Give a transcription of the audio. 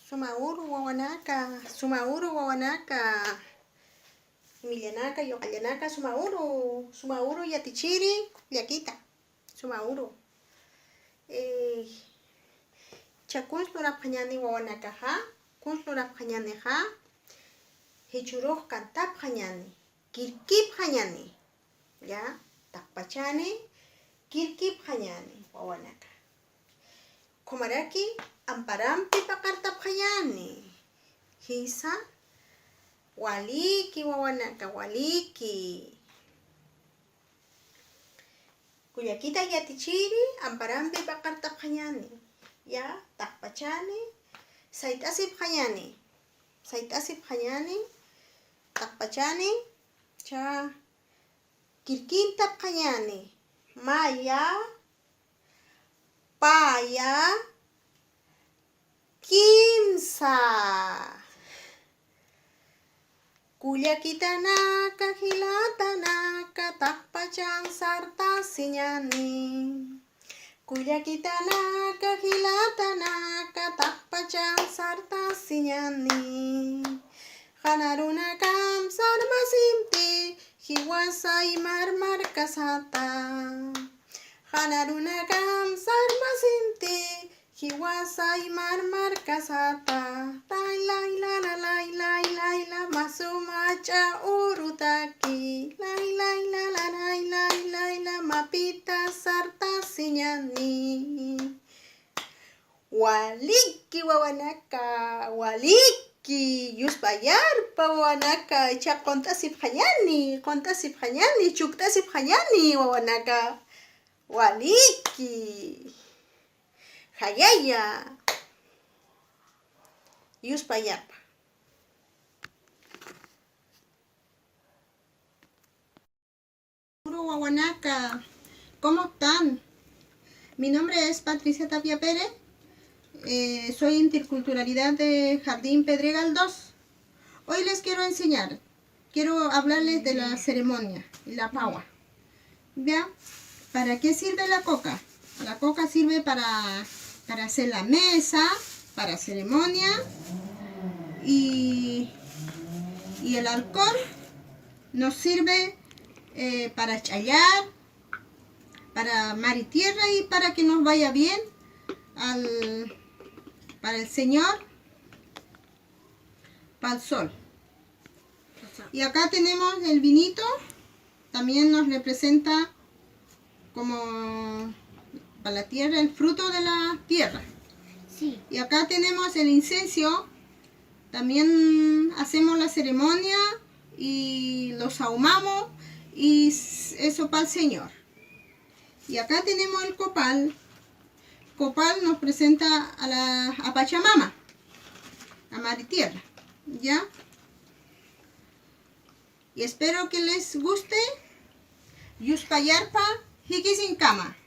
Sumauru wawanaka, sumauru wawanaka. Millanaka, yoqallanaka, sumauru yatichiri, llakita, sumauru. Chakunchuraq ñani wawanakaqa, kunchuraq ñaniqa, hichuruqqa tapqa ñani, kirkipqa ñani, ya, taqpachani, kirkipqa ñani wawanaka. Comaraki, amparampi paqartapqa ñani, hisa, waliki wawanaka, waliki. Kullakita yatichiri, amparampi paqartapqa ñani, ya, taqpachani, sayt'asipqa ñani, taqpachani, cha, kirkintapqa ñani, maya, paya, kimsa. Kullakitanaka, hilatanaka, taqpachan sartasi ñani. Kullakitanaka, hilatanaka, taqpachan sartasi ñani. Hanarunakam sarmasimpi, hiwasay marmar kasata. Hanarunakam sarmasimpi, hiwasay marmar kasata. Layla, masumacha urutaki. Layla, mapita sartasi ñani. Waliki wawanaka, waliki. Yuspayarpa wawanaka, cha qontasipqa ñani, chuktasipqa ñani wawanaka. Waliki. Hayaya. Yuspayarpa. Wawanaka, ¿cómo están? Mi nombre es Patricia Tapia Pérez. Soy Interculturalidad de Jardín Pedregal 2. Hoy les quiero hablarles de la ceremonia, la paua. ¿Ya? ¿Para qué sirve la coca? La coca sirve para hacer la mesa, para ceremonia, y el alcohol nos sirve para chayar, para mar y tierra y para que nos vaya bien para el Señor, para el sol. Y acá tenemos el vinito, también nos representa como para la tierra, el fruto de la tierra. Sí. Y acá tenemos el incienso, también hacemos la ceremonia y los ahumamos y eso para el Señor. Y acá tenemos el copal. Copal nos presenta a Pachamama, a Mar y Tierra, ¿ya? Y espero que les guste. Yuspayarpa, Hikisinkama.